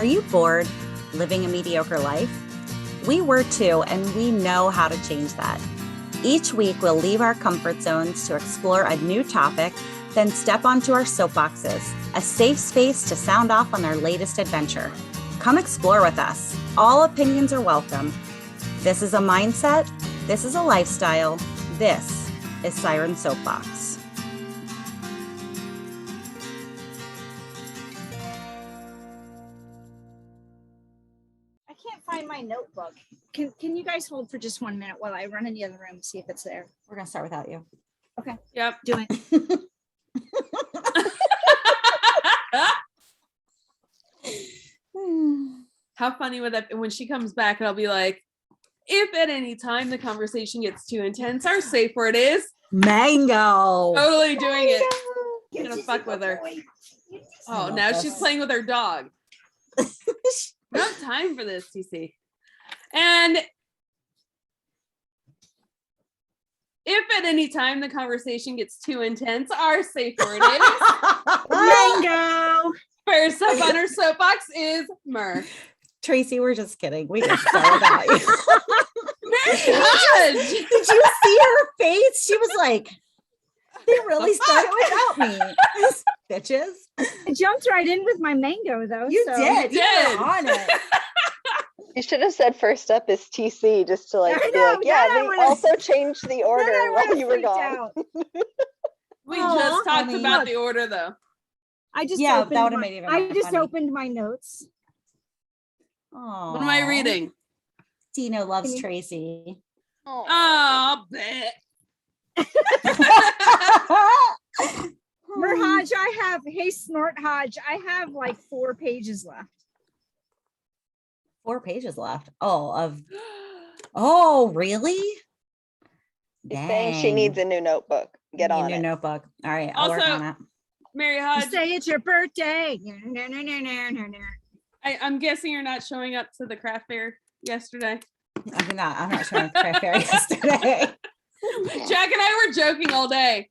Are you bored living a mediocre life? We were too, and we know how to change that. Each week, we'll leave our comfort zones to explore a new topic, then step onto our soapboxes, a safe space to sound off on our latest adventure. Come explore with us. All opinions are welcome. This is a mindset. This is a lifestyle. This is Siren Soapbox. I can't find my notebook. Can you guys hold for just 1 minute while I run in the other room and see if it's there? We're going to start without you. Okay. Yep. Do it. How funny would that be when she comes back and I'll be like, if at any time the conversation gets too intense, our safe word is Mango. totally doing it. I'm Gonna fuck with her. Oh, now she's playing with her dog. No time for this, TC. And if at any time the conversation gets too intense, our safe word is Mango. first up on her soapbox is Myrrh. Tracy, we're just kidding. We can start without you. Mary Hodge! Did you see her face? She was like, they really started without me. Bitches. I jumped right in with my mango though. You so. did. You You did. were on it. You should have said first up is TC just to like I be know, like, yeah, then I we would've- also changed the Then order I while would've you were freaked gone. out. We Aw, just talked honey. about the order though. I just Yeah, opened that would've my, made it even I more just funny. opened my notes. Aww. What am I reading? Tino loves Can you- Tracy. Oh, bet. Mer Hodge, hey Snort Hodge, I have like 4 pages left. 4 pages left. Oh, really? She's saying she needs a new notebook. Get Need a on new it. notebook. All right, I'll work Also, on it. Mary You Hodge, say it's your birthday. I'm guessing you're not showing up to the craft fair yesterday. I'm not showing up to fair yesterday. Jack and I were joking all day.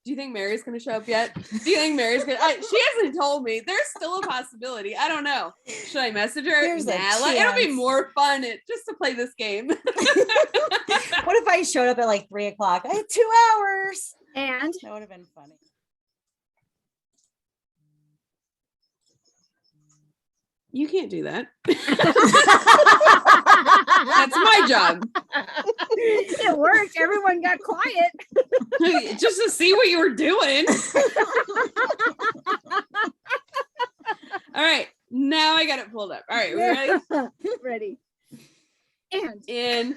Do you think Mary's going to show up yet? Do you think Mary's going to? She hasn't told me. There's still a possibility. I don't know. Should I message her? There's a It'll be chance. more fun just to play this game. What if I showed up at like 3:00? I had 2 hours. And That would have been funny. You can't do that. That's my job. it worked. Everyone got quiet. Just to see what you were doing. All right. Now I got it pulled up. All right. We ready? Ready. And In.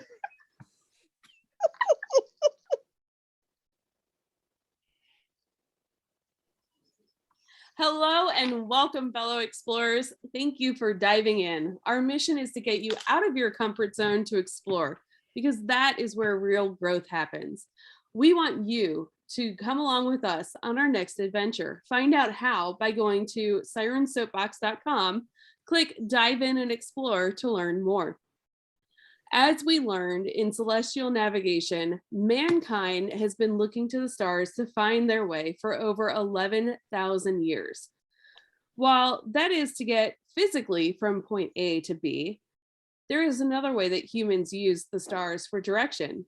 Hello and welcome, fellow explorers. Thank you for diving in. Our mission is to get you out of your comfort zone to explore, because that is where real growth happens. We want you to come along with us on our next adventure. Find out how by going to sirensoapbox.com, click Dive In and Explore to learn more. As we learned in celestial navigation, mankind has been looking to the stars to find their way for over 11,000 years. While that is to get physically from point A to B, there is another way that humans use the stars for direction.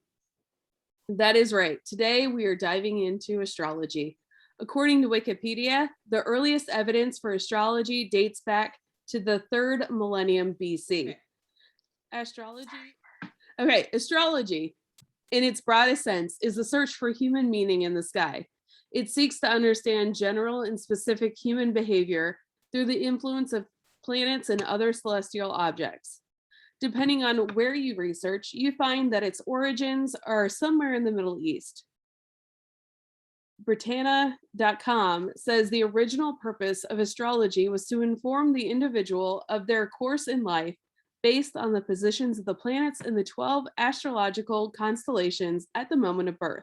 That is right. Today we are diving into astrology. According to Wikipedia, the earliest evidence for astrology dates back to the 3rd millennium BC. Astrology, in its broadest sense, is the search for human meaning in the sky. It seeks to understand general and specific human behavior through the influence of planets and other celestial objects. Depending on where you research, you find that its origins are somewhere in the Middle East. Britannia.com says the original purpose of astrology was to inform the individual of their course in life based on the positions of the planets in the 12 astrological constellations at the moment of birth.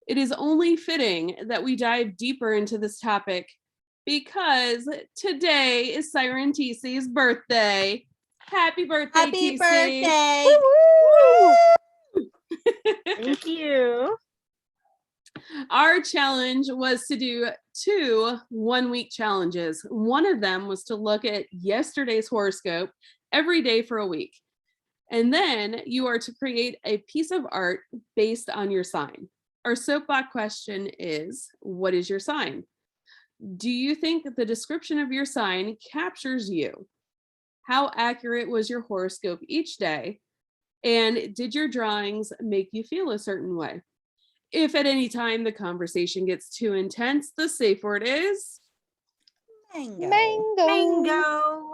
It is only fitting that we dive deeper into this topic because today is Siren TC's birthday. Happy birthday, Happy TC. birthday. thank you. Our challenge was to do 2 one-week challenges. One of them was to look at yesterday's horoscope every day for a week. And then you are to create a piece of art based on your sign. Our soapbox question is, what is your sign? Do you think that the description of your sign captures you? How accurate was your horoscope each day? And did your drawings make you feel a certain way? If at any time the conversation gets too intense, the safe word is Mango. Mango. Mango.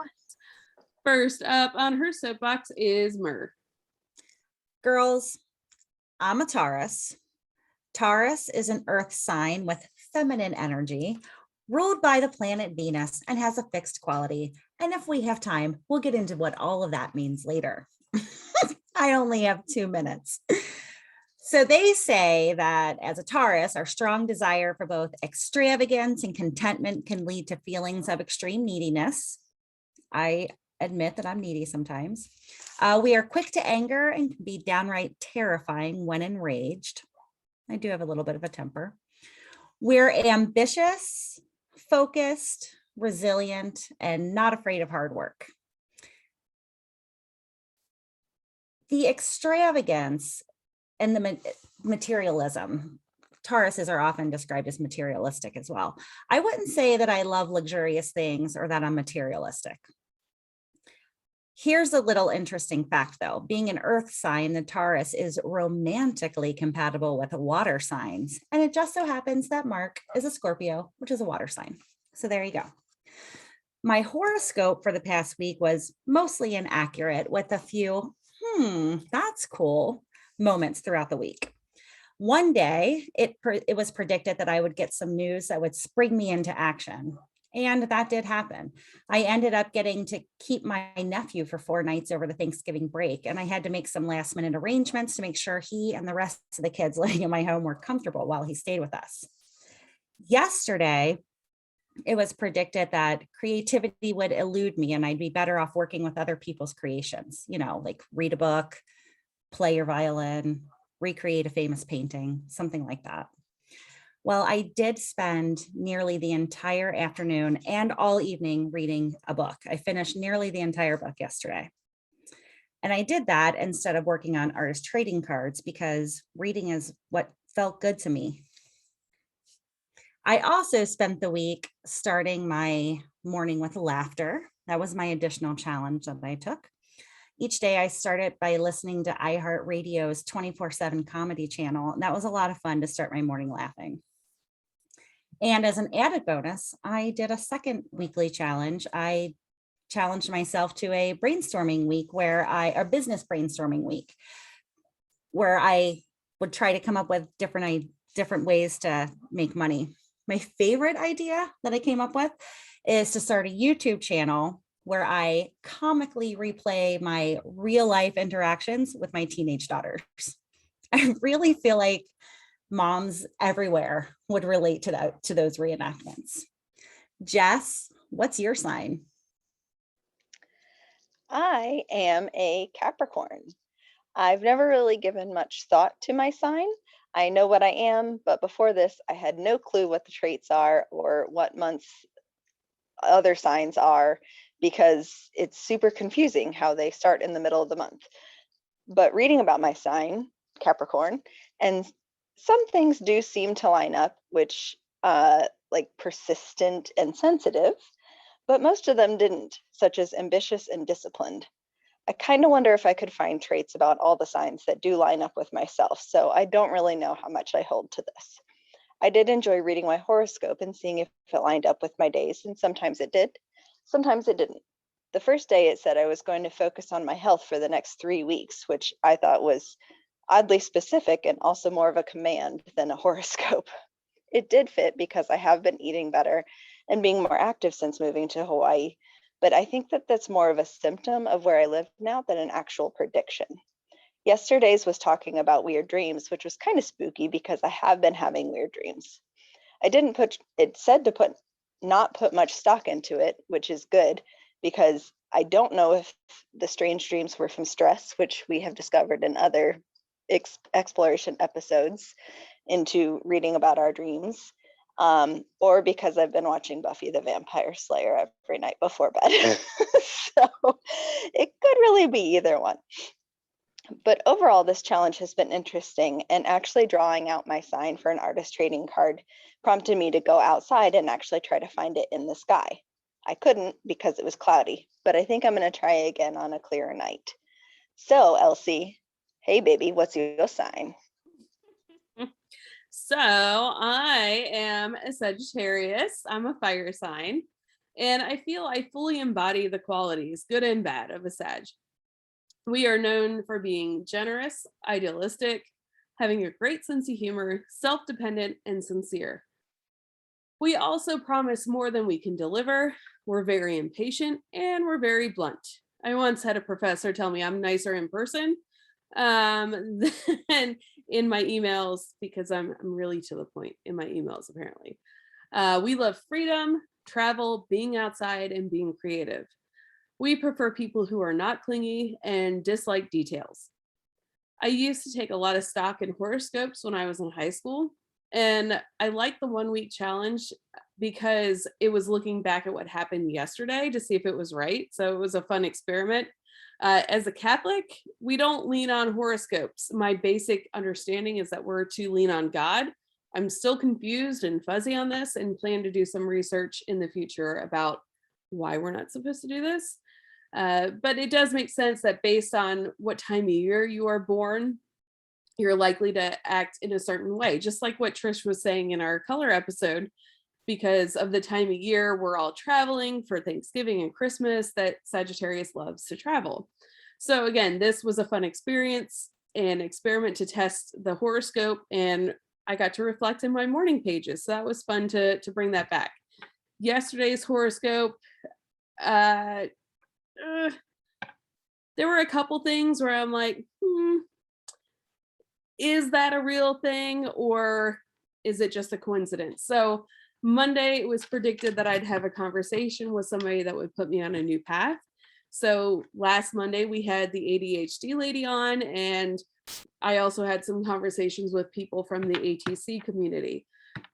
first up on her soapbox is Myrrh. Girls, I'm a Taurus. Taurus is an earth sign with feminine energy, ruled by the planet Venus, and has a fixed quality. And if we have time, we'll get into what all of that means later. I only have 2 minutes. So they say that as a Taurus, our strong desire for both extravagance and contentment can lead to feelings of extreme neediness. I admit that I'm needy sometimes. We are quick to anger and can be downright terrifying when enraged. I do have a little bit of a temper. We're ambitious, focused, resilient, and not afraid of hard work. The extravagance and the materialism, Tauruses are often described as materialistic as well. I wouldn't say that I love luxurious things or that I'm materialistic. Here's a little interesting fact though. Being an earth sign, the Taurus is romantically compatible with water signs. And it just so happens that Mark is a Scorpio, which is a water sign. So there you go. My horoscope for the past week was mostly inaccurate with a few, that's cool moments throughout the week. One day, it was predicted that I would get some news that would spring me into action. And that did happen. I ended up getting to keep my nephew for 4 nights over the Thanksgiving break. And I had to make some last minute arrangements to make sure he and the rest of the kids living in my home were comfortable while he stayed with us. Yesterday, it was predicted that creativity would elude me and I'd be better off working with other people's creations, like read a book, play your violin, recreate a famous painting, something like that. Well, I did spend nearly the entire afternoon and all evening reading a book. I finished nearly the entire book yesterday. And I did that instead of working on artist trading cards because reading is what felt good to me. I also spent the week starting my morning with laughter. That was my additional challenge that I took. Each day I started by listening to iHeartRadio's 24/7 comedy channel. And that was a lot of fun to start my morning laughing. And as an added bonus, I did a second weekly challenge. I challenged myself to a brainstorming week a business brainstorming week, where I would try to come up with different ways to make money. My favorite idea that I came up with is to start a YouTube channel where I comically replay my real life interactions with my teenage daughters. I really feel like moms everywhere would relate to those reenactments. Jess, what's your sign? I am a Capricorn. I've never really given much thought to my sign. I know what I am, but before this, I had no clue what the traits are or what months other signs are because it's super confusing how they start in the middle of the month. But reading about my sign, Capricorn, and some things do seem to line up, which like persistent and sensitive, but most of them didn't, such as ambitious and disciplined. I kind of wonder if I could find traits about all the signs that do line up with myself, so I don't really know how much I hold to this. I did enjoy reading my horoscope and seeing if it lined up with my days, and sometimes it did, sometimes it didn't. The first day it said I was going to focus on my health for the next 3 weeks, which I thought was oddly specific and also more of a command than a horoscope. It did fit because I have been eating better and being more active since moving to Hawaii, but I think that that's more of a symptom of where I live now than an actual prediction. Yesterday's was talking about weird dreams, which was kind of spooky because I have been having weird dreams. It said to not put much stock into it, which is good because I don't know if the strange dreams were from stress, which we have discovered in other exploration episodes. into reading about our dreams, or because I've been watching Buffy the Vampire Slayer every night before bed. So it could really be either one. But overall, this challenge has been interesting, and actually drawing out my sign for an artist trading card prompted me to go outside and actually try to find it in the sky. I couldn't because it was cloudy, but I think I'm going to try again on a clearer night. So, Elsie, hey baby, what's your sign? So I am a Sagittarius. I'm a fire sign, and I feel I fully embody the qualities, good and bad, of a Sag. We are known for being generous, idealistic, having a great sense of humor, self-dependent, and sincere. We also promise more than we can deliver. We're very impatient, and we're very blunt. I once had a professor tell me I'm nicer in person than in my emails, because I'm really to the point in my emails, apparently. We love freedom, travel, being outside, and being creative. We prefer people who are not clingy and dislike details. I used to take a lot of stock in horoscopes when I was in high school, and I liked the 1 week challenge because it was looking back at what happened yesterday to see if it was right. So it was a fun experiment. As a Catholic, we don't lean on horoscopes. My basic understanding is that we're to lean on God. I'm still confused and fuzzy on this and plan to do some research in the future about why we're not supposed to do this. But it does make sense that based on what time of year you are born, you're likely to act in a certain way, just like what Trish was saying in our color episode. Because of the time of year, we're all traveling for Thanksgiving and Christmas, that Sagittarius loves to travel. So again, this was a fun experience, an experiment to test the horoscope, and I got to reflect in my morning pages. So that was fun to bring that back. Yesterday's horoscope, there were a couple things where I'm like, is that a real thing, or is it just a coincidence? So Monday, it was predicted that I'd have a conversation with somebody that would put me on a new path. So last Monday, we had the ADHD lady on, and I also had some conversations with people from the ATC community.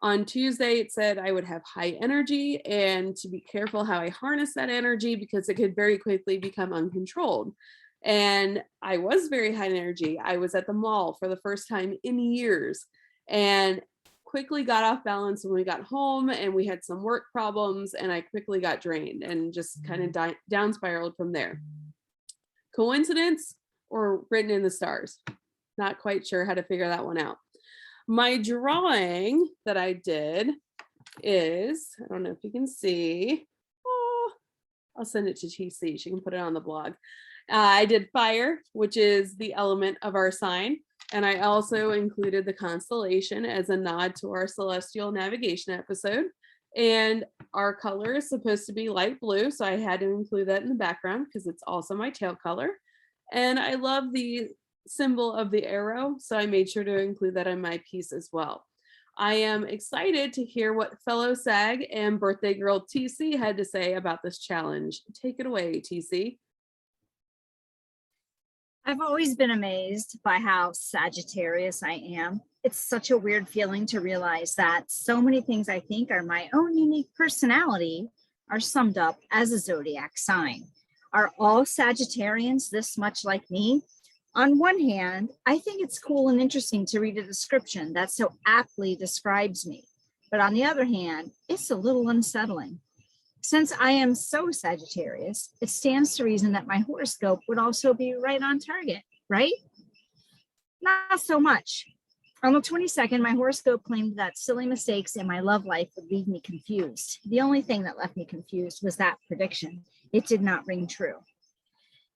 On Tuesday, it said I would have high energy and to be careful how I harness that energy because it could very quickly become uncontrolled. And I was very high energy. I was at the mall for the first time in years and quickly got off balance when we got home, and we had some work problems, and I quickly got drained and just kind of down spiraled from there. Coincidence or written in the stars? Not quite sure how to figure that one out. My drawing that I did is, I don't know if you can see. Oh, I'll send it to TC. She can put it on the blog. I did fire, which is the element of our sign. And I also included the constellation as a nod to our celestial navigation episode. And our color is supposed to be light blue, so I had to include that in the background because it's also my tail color. And I love the symbol of the arrow, so I made sure to include that in my piece as well. I am excited to hear what fellow SAG and birthday girl TC had to say about this challenge. Take it away, TC. I've always been amazed by how Sagittarius I am. It's such a weird feeling to realize that so many things I think are my own unique personality are summed up as a zodiac sign. Are all Sagittarians this much like me? On one hand, I think it's cool and interesting to read a description that so aptly describes me. But on the other hand, it's a little unsettling. Since I am so Sagittarius, it stands to reason that my horoscope would also be right on target, right? Not so much. On the 22nd, my horoscope claimed that silly mistakes in my love life would leave me confused. The only thing that left me confused was that prediction. It did not ring true.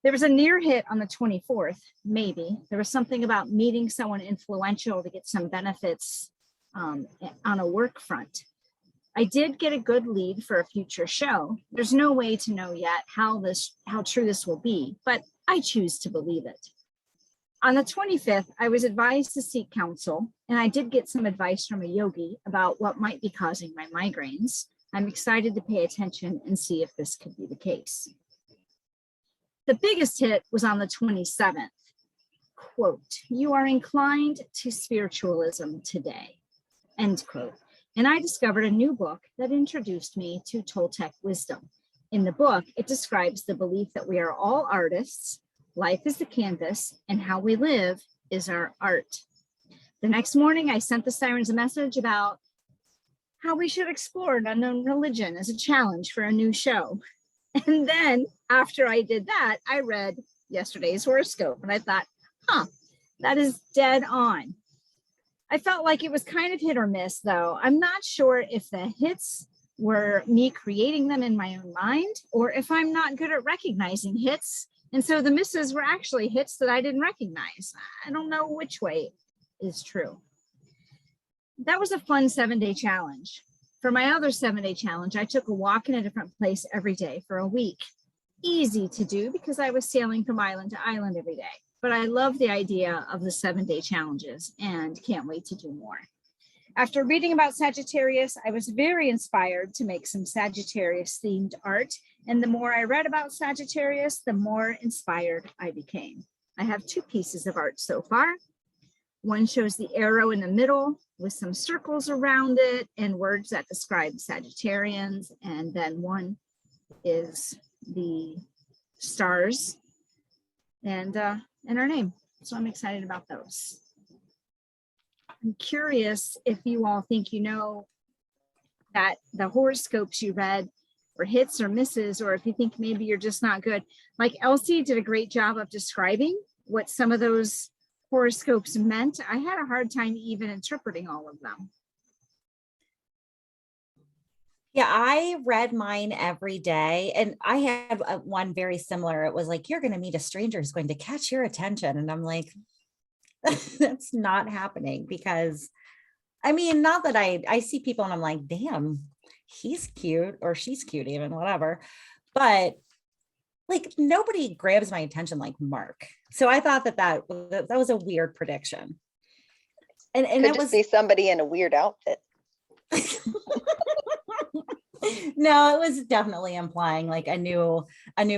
There was a near hit on the 24th, maybe. There was something about meeting someone influential to get some benefits on a work front. I did get a good lead for a future show. There's no way to know yet how true this will be, but I choose to believe it. On the 25th, I was advised to seek counsel, and I did get some advice from a yogi about what might be causing my migraines. I'm excited to pay attention and see if this could be the case. The biggest hit was on the 27th. quote, "You are inclined to spiritualism today," end quote. And I discovered a new book that introduced me to Toltec wisdom. In the book, it describes the belief that we are all artists, life is the canvas, and how we live is our art. The next morning, I sent the Sirens a message about how we should explore an unknown religion as a challenge for a new show. And then after I did that, I read yesterday's horoscope and I thought, that is dead on. I felt like it was kind of hit or miss, though. I'm not sure if the hits were me creating them in my own mind or if I'm not good at recognizing hits. And so the misses were actually hits that I didn't recognize. I don't know which way is true. That was a fun 7-day challenge. For my other 7-day challenge, I took a walk in a different place every day for a week. Easy to do because I was sailing from island to island every day. But I love the idea of the 7-day challenges and can't wait to do more. After reading about Sagittarius, I was very inspired to make some Sagittarius themed art. And the more I read about Sagittarius, the more inspired I became. I have 2 pieces of art so far. One shows the arrow in the middle with some circles around it and words that describe Sagittarians. And then one is the stars and our name. So I'm excited about those. I'm curious if you all think you know that the horoscopes you read were hits or misses, or if you think maybe you're just not good. Like Elsie did a great job of describing what some of those horoscopes meant. I had a hard time even interpreting all of them. Yeah, I read mine every day and I had one very similar. It was like, you're going to meet a stranger who's going to catch your attention. And I'm like, that's not happening because I mean, not that I see people and I'm like, damn, he's cute or she's cute, even whatever. But like nobody grabs my attention like Mark. So I thought that was a weird prediction. And Could it just was be somebody in a weird outfit. No, it was definitely implying like a new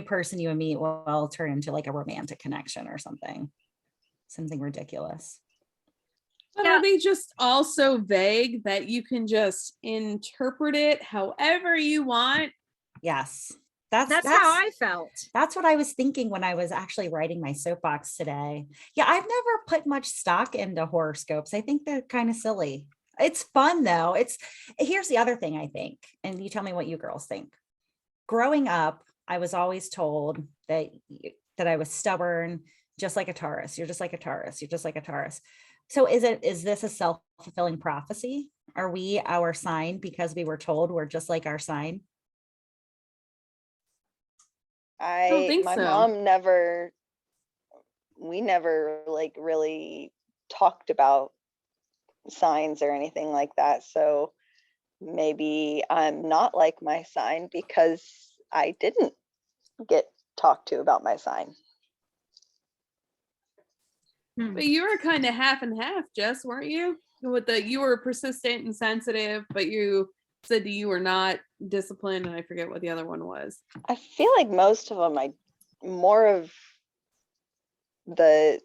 person you would meet will turn into like a romantic connection or something ridiculous. But are they just all so vague that you can just interpret it however you want? Yes. That's how I felt. That's what I was thinking when I was actually writing my soapbox today. Yeah, I've never put much stock into horoscopes. I think they're kind of silly. It's fun though. Here's the other thing I think, and you tell me what you girls think. Growing up, I was always told that I was stubborn, just like a Taurus. You're just like a Taurus. You're just like a Taurus. So is this a self-fulfilling prophecy? Are we our sign because we were told we're just like our sign? I don't think My so. mom we never like really talked about signs or anything like that. So maybe I'm not like my sign because I didn't get talked to about my sign. But you were kind of half and half, Jess, weren't you? You were persistent and sensitive, but you said you were not disciplined, and I forget what the other one was. I feel like most of them, more of the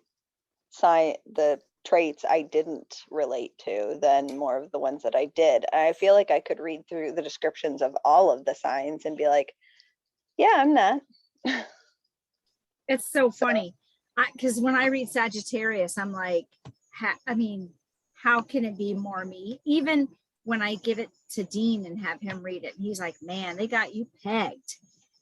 traits I didn't relate to than more of the ones that I did. I feel like I could read through the descriptions of all of the signs and be like, yeah, I'm that. It's so funny because when I read Sagittarius, I'm like, how can it be more me? Even when I give it to Dean and have him read it, he's like, man, they got you pegged.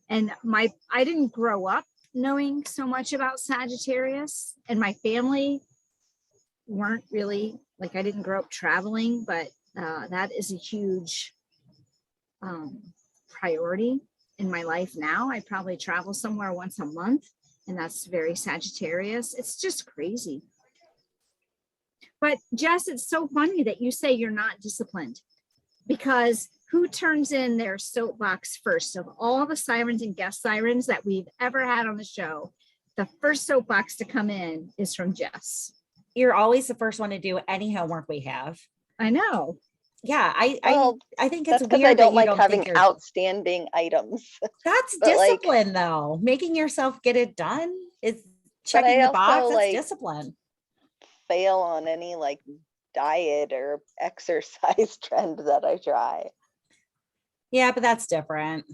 And I didn't grow up knowing so much about Sagittarius, and my family weren't really like, I didn't grow up traveling, but that is a huge priority in my life now. I probably travel somewhere once a month, and that's very Sagittarius. It's just crazy. But Jess, it's so funny that you say you're not disciplined, because who turns in their soapbox first? Of all the sirens and guest sirens that we've ever had on the show, the first soapbox to come in is from Jess. You're always the first one to do any homework we have. I know. Yeah, I think it's that's because weird I don't that you like having outstanding items. That's But, discipline, though. Making yourself get it done is checking the box. That's discipline. fail on any like diet or exercise trend that I try. Yeah, but that's different.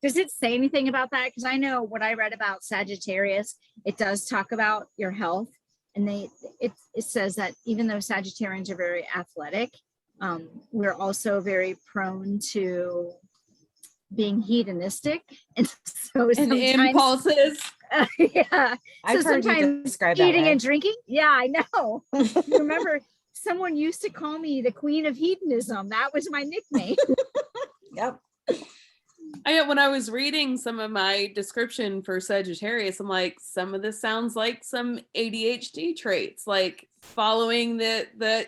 Does it say anything about that? Because I know what I read about Sagittarius, it does talk about your health. And it says that even though Sagittarians are very athletic, we're also very prone to being hedonistic. And so And sometimes impulses. yeah. I've So heard you sometimes describe that eating way. and drinking. Yeah, I know. You remember someone used to call me the queen of hedonism. That was my nickname. Yep. When I was reading some of my description for Sagittarius, I'm like, some of this sounds like some ADHD traits, like following the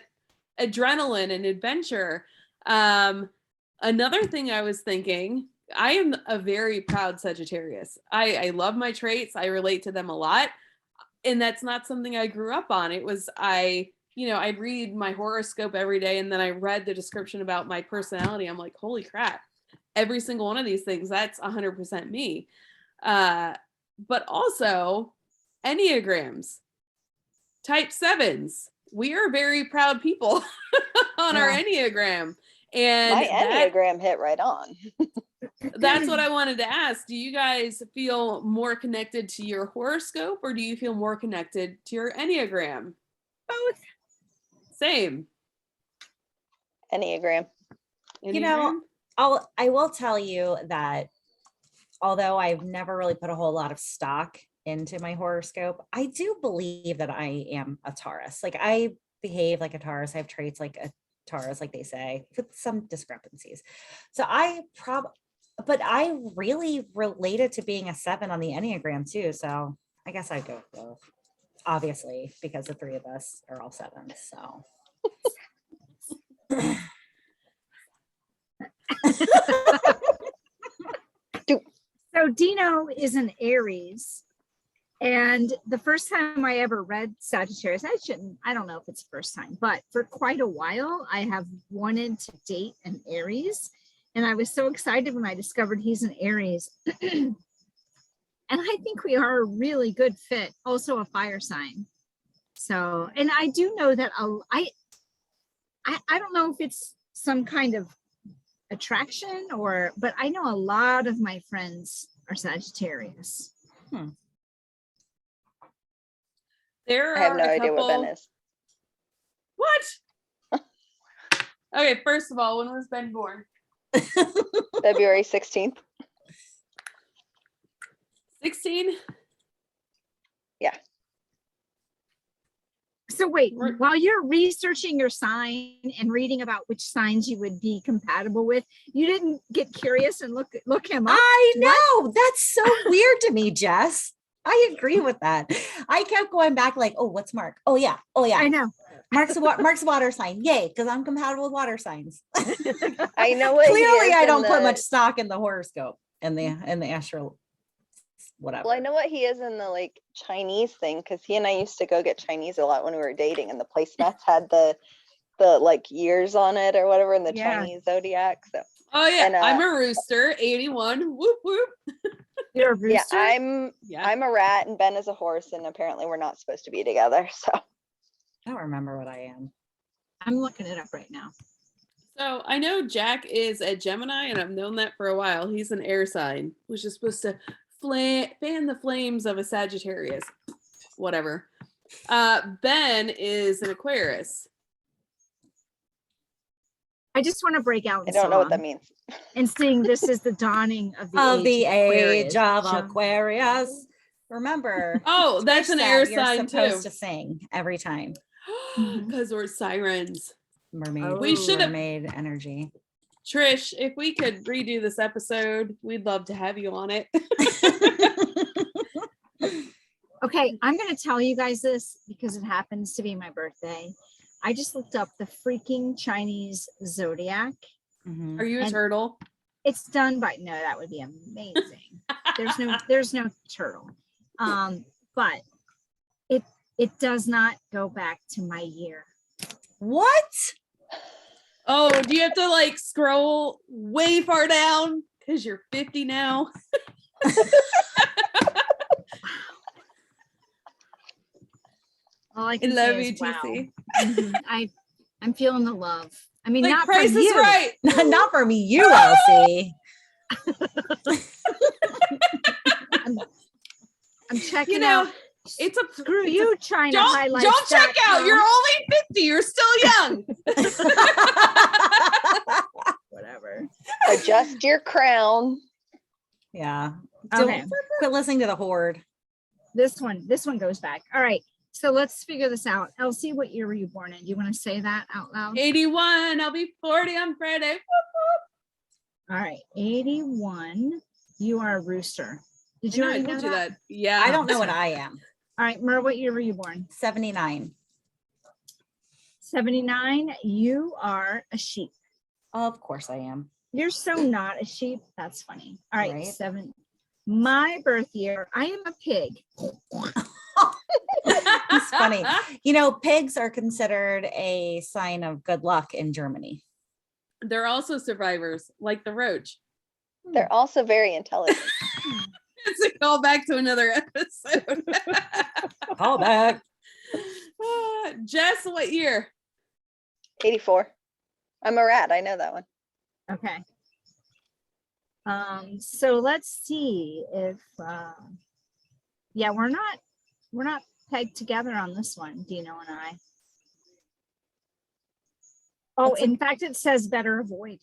adrenaline and adventure. Another thing I was thinking, I am a very proud Sagittarius. I love my traits. I relate to them a lot. And that's not something I grew up on. It was, I'd read my horoscope every day, and then I read the description about my personality. I'm like, holy crap. Every single one of these things, that's 100% me. But also Enneagrams, type 7s. We are very proud people on our Enneagram. And my Enneagram hit right on. That's what I wanted to ask. Do you guys feel more connected to your horoscope, or do you feel more connected to your Enneagram? Both. Same. Enneagram. You know, I will tell you that although I've never really put a whole lot of stock into my horoscope, I do believe that I am a Taurus. Like, I behave like a Taurus. I have traits like a Taurus, like they say, with some discrepancies. So but I really related to being a 7 on the Enneagram too. So I guess I'd go with both. Obviously, because the three of us are all 7s. So So Dino is an Aries. And the first time I ever read Sagittarius, I don't know if it's the first time, but for quite a while, I have wanted to date an Aries. And I was so excited when I discovered he's an Aries. And I think we are a really good fit, also a fire sign. So, and I do know that I don't know if it's some kind of attraction but I know a lot of my friends are Sagittarius. There I have are no a idea what couple- Ben is. What? Okay, first of all, when was Ben born? February 16th. 16? Yeah. So wait, while you're researching your sign and reading about which signs you would be compatible with, you didn't get curious and look him up? I know. That's so weird to me, Jess. I agree with that. I kept going back like, oh, what's Mark? Oh yeah. I know. Mark's a water sign. Yay, because I'm compatible with water signs. I know what Clearly, I don't put much stock in the horoscope and the astro whatever. Well, I know what he is in the like Chinese thing, because he and I used to go get Chinese a lot when we were dating, and the placemats had the like years on it or whatever in the Chinese zodiac. So and, I'm a rooster, 81. Whoop whoop. You're a rooster? Yeah, I'm a rat, and Ben is a horse, and apparently we're not supposed to be together. So I don't remember what I am. I'm looking it up right now. So I know Jack is a Gemini, and I've known that for a while. He's an air sign, which is supposed to fan the flames of a Sagittarius. Whatever. Ben is an Aquarius. I just want to break out. I don't know what that means. And sing "This is the dawning of the age of Aquarius." Remember? Oh, that's an air sign too. You're supposed to sing every time because we're sirens. Mermaid. We should have mermaid energy. Trish, if we could redo this episode, we'd love to have you on it. Okay, I'm going to tell you guys this because it happens to be my birthday. I just looked up the freaking Chinese zodiac. Are you a turtle? It's done by that would be amazing. there's no turtle. But it does not go back to my year. What? Oh, do you have to like scroll way far down because you're 50 now? All I I can love say you, is wow. GC. I'm feeling the love. I mean, Like not Price from is you. Right. Not for me, you, Elsie. I'm checking You know, out. it's a Screw it's you trying to highlight. don't check out. You're only 50. You're still young. whatever. Adjust your crown. Yeah. Okay. Don't quit listening to the horde. This one goes back. All right. So let's figure this out. Elsie, what year were you born in? Do you want to say that out loud? 81. I'll be 40 on Friday. All right. 81. You are a rooster. Did I you know, I already told know you that? that. Yeah. I don't know what I am. All right. Mer, what year were you born? 79. 79. You are a sheep. Of course I am. You're so not a sheep. That's funny. All right. Right. 7. My birth year, I am a pig. It's funny. You know, pigs are considered a sign of good luck in Germany. They're also survivors, like the roach. They're also very intelligent. It's a callback to another episode. Call back. Jess, what year? 84. I'm a rat. I know that one. Okay. So let's see if yeah, we're not pegged together on this one, Dino and I. Oh, That's in fact, it says better avoid.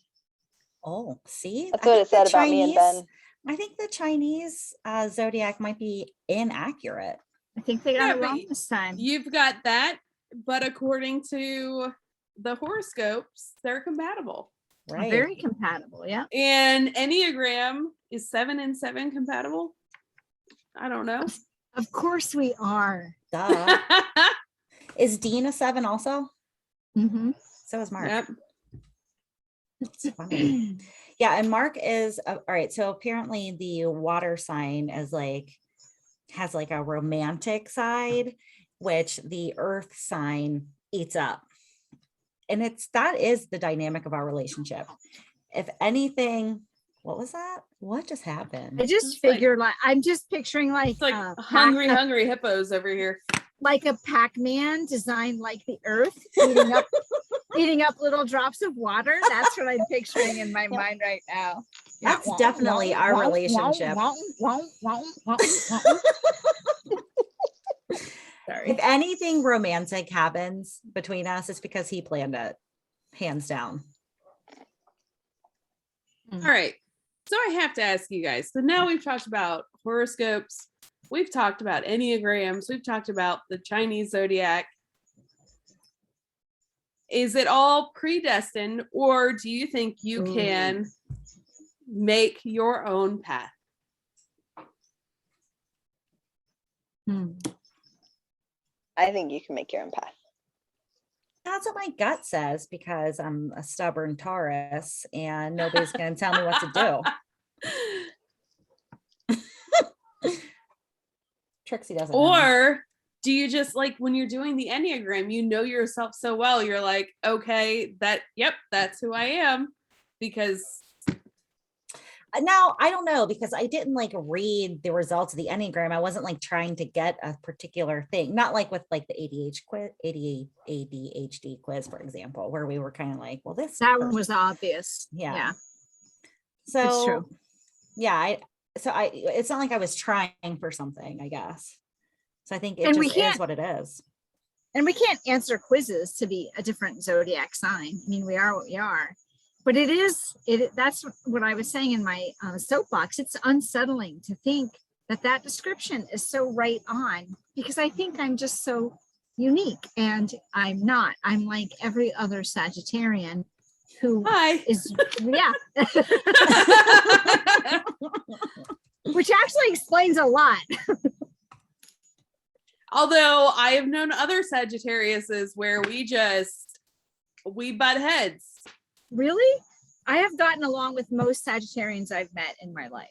Oh, see? That's I what think it said the about me and Ben. I think the Chinese zodiac might be inaccurate. I think they got Yeah, it but wrong this time. You've got that, but according to the horoscopes, they're compatible. Right. Very compatible, yeah. And Enneagram is 7 and 7 compatible. I don't know. Of course we are. Duh. Is Dean a 7 also? Mm-hmm. So is Mark. Yep. It's funny. Yeah, and Mark is all right. So apparently the water sign is has a romantic side, which the earth sign eats up. And that is the dynamic of our relationship. If anything, what was that? What just happened? I just figured I'm just picturing It's like hungry hippos over here. like a Pac-Man designed like the earth, eating up little drops of water. That's what I'm picturing in my mind right now. That's definitely our relationship. Sorry. If anything romantic happens between us, it's because he planned it, hands down. All right. So I have to ask you guys. So now we've talked about horoscopes. We've talked about Enneagrams. We've talked about the Chinese zodiac. Is it all predestined, or do you think you can make your own path? I think you can make your own path. That's what my gut says, because I'm a stubborn Taurus and nobody's going to tell me what to do. Trixie doesn't know. Or do you just, like, when you're doing the Enneagram, you know yourself so well, you're like, okay, that's who I am, because Now, I don't know, because I didn't read the results of the Enneagram. I wasn't trying to get a particular thing, not like with the ADHD quiz, for example, where we were kind of like, well, that one was obvious. Yeah. So it's true. Yeah. It's not like I was trying for something, I guess. So I think it just is what it is. And we can't answer quizzes to be a different zodiac sign. I mean, we are what we are. But that's what I was saying in my soapbox. It's unsettling to think that description is so right on, because I think I'm just so unique, and I'm not. I'm like every other Sagittarian who is, yeah. Which actually explains a lot. Although I have known other Sagittariuses where we butt heads. Really? I have gotten along with most Sagittarians I've met in my life.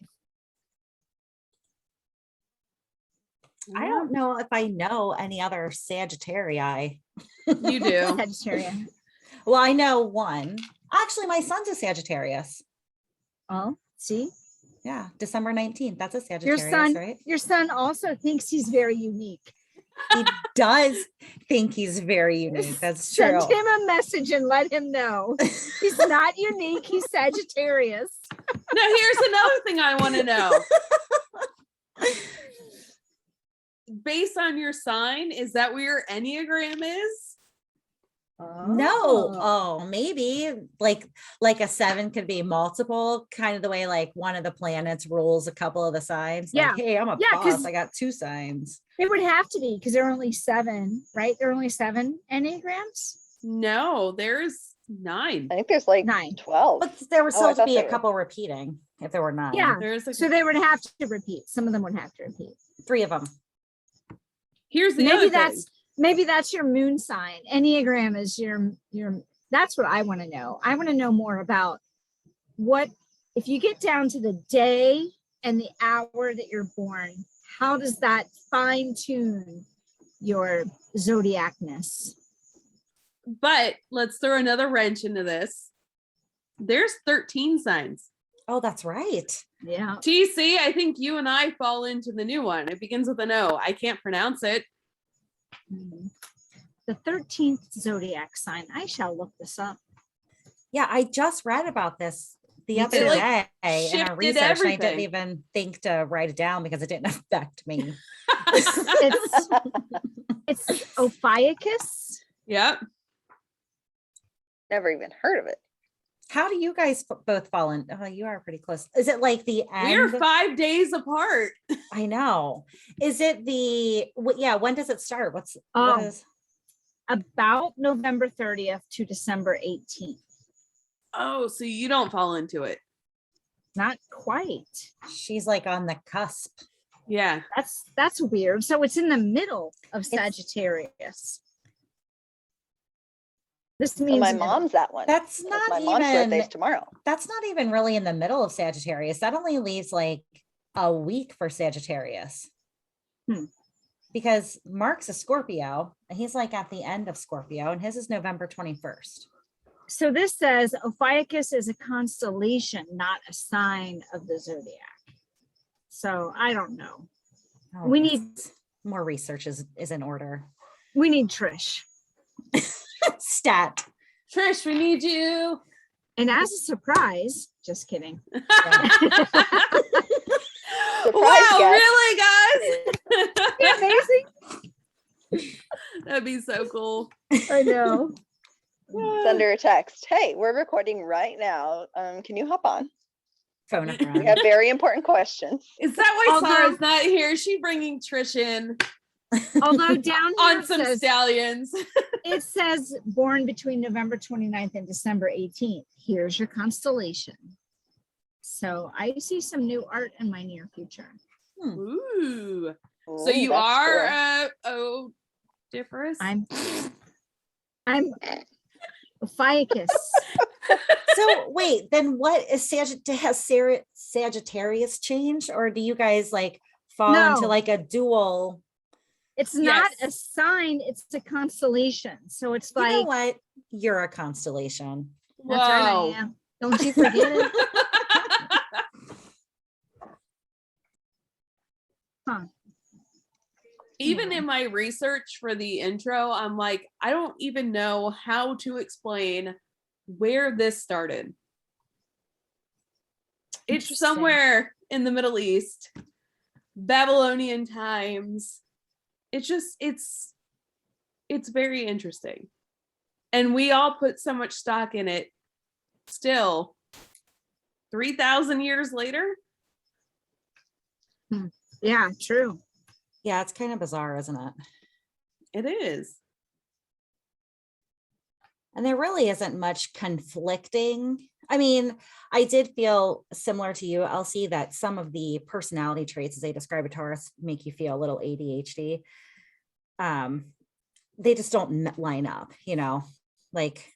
I don't know if I know any other Sagittarii. You do. Sagittarian. Well, I know one. Actually, my son's a Sagittarius. Oh, see? Yeah, December 19th. That's a Sagittarius, right? Your son also thinks he's very unique. He does think he's very unique. That's Send true. him a message and let him know he's not unique. He's Sagittarius. Now, here's another thing I want to know. Based on your sign, is that where your Enneagram is? No. Oh, maybe like a 7 could be multiple, kind of the way like one of the planets rules a couple of the signs. Yeah. Like, hey, I'm a Yeah, 'cause boss. I got 2 signs. It would have to be because there are only 7, right? There are only 7 Enneagrams. No, there's 9. I think there's like 9. 12. But there would Oh, I still thought be a there were. couple repeating if there were 9. Yeah. There's So they would have to repeat. Some of them would have to repeat. 3 of them. here's the other thing. Maybe that's your moon sign. Enneagram is your that's what I want to know. I want to know more about what, if you get down to the day and the hour that you're born, how does that fine tune your zodiacness? But let's throw another wrench into this. There's 13 signs. Oh, that's right. Yeah. TC, I think you and I fall into the new one. It begins with an O. I can't pronounce it. The 13th zodiac sign. I shall look this up. Yeah, I just read about this the Me other too. day in our Shifted research. And I didn't everything. even think to write it down because it didn't affect me. It's Ophiuchus. Yep. Never even heard of it. How do you guys both fall in? Oh, you are pretty close. Is it like the end? We're 5 days apart. I know. Is it yeah, when does it start? What Oh. is? About November 30th to December 18th. Oh, so you don't fall into it. Not quite. She's like on the cusp. Yeah. That's weird. So it's in the middle of Sagittarius. This So means my mom's that one. That's 'cause not my mom's even birthday's tomorrow. that's not even really in the middle of Sagittarius. That only leaves like a week for Sagittarius. Because Mark's a Scorpio and he's like at the end of Scorpio and his is November 21st. So this says Ophiuchus is a constellation, not a sign of the zodiac. So I don't know. Oh, We need more research is in order. Trish. Stat. Trish, we need you. And as a surprise, just kidding. Wow, guest. really, guys? Amazing. That'd be so cool. I know. Send her a text. Hey, we're recording right now. Can you hop on? Phone a We friend. have very important questions. Is that why Although- Sarah's not here? Is she bringing Trish in Although down here on some says, stallions? it says born between November 29th and December 18th. Here's your constellation. So I see some new art in my near future. Ooh. So Ooh, you that's are odiferous? I'm Ophiuchus. So wait, then what is Sagittarius changed, or do you guys like fall No. into like a dual? It's not a Yes. sign, it's a constellation. So it's You like, know what? You're a constellation. that's right, I am. Don't you forget it. Huh. Even in my research for the intro, I'm like, I don't even know how to explain where this started. It's Interesting. somewhere in the Middle East, Babylonian times. It's very interesting. And we all put so much stock in it still 3,000 years later. Yeah, true. Yeah, it's kind of bizarre, isn't it? It is. And there really isn't much conflicting. I mean, I did feel similar to you, Elsie, that some of the personality traits as they describe a Taurus make you feel a little ADHD. They just don't line up, like,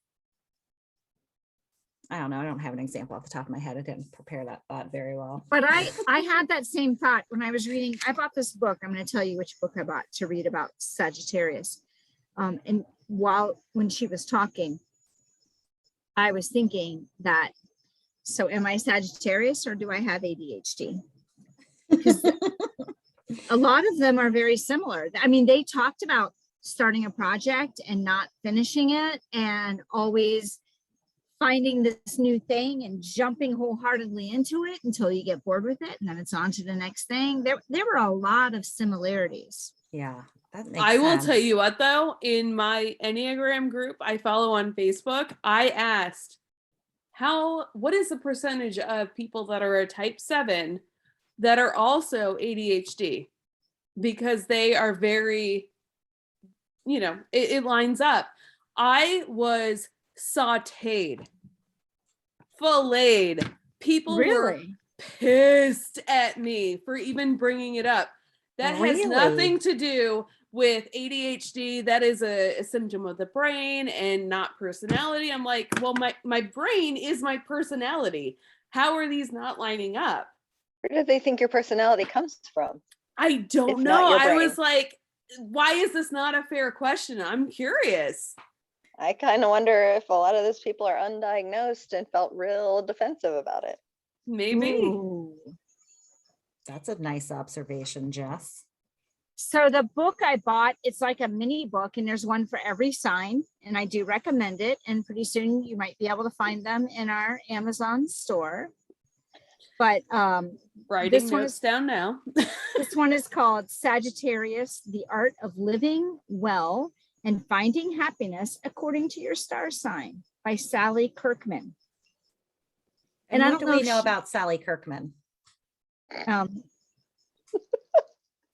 I don't know. I don't have an example off the top of my head. I didn't prepare that thought very well. But I had that same thought when I was reading. I bought this book. I'm going to tell you which book I bought to read about Sagittarius. And when she was talking, I was thinking that, so am I Sagittarius or do I have ADHD? A lot of them are very similar. I mean, they talked about starting a project and not finishing it and always finding this new thing and jumping wholeheartedly into it until you get bored with it and then it's on to the next thing. There were a lot of similarities. Yeah, that makes I will sense. tell you what, though, in my Enneagram group I follow on Facebook, I asked, what is the percentage of people that are a type 7 that are also ADHD? Because they are very, it lines up. I was sauteed, filleted. People were pissed at me for even bringing it up. That has nothing to do with ADHD. That is a symptom of the brain and not personality. I'm like, well, my brain is my personality. How are these not lining up? Where do they think your personality comes from? I don't It's know. not your I brain. was like, why is this not a fair question? I'm curious. I kind of wonder if a lot of those people are undiagnosed and felt real defensive about it. Maybe. Ooh. That's a nice observation, Jess. So the book I bought, it's like a mini book and there's one for every sign and I do recommend it. And pretty soon you might be able to find them in our Amazon store. But Writing notes down now. This one is called Sagittarius, The Art of Living Well and Finding Happiness According to Your Star Sign by Sally Kirkman. And I what don't do know we if know she- about Sally Kirkman? Is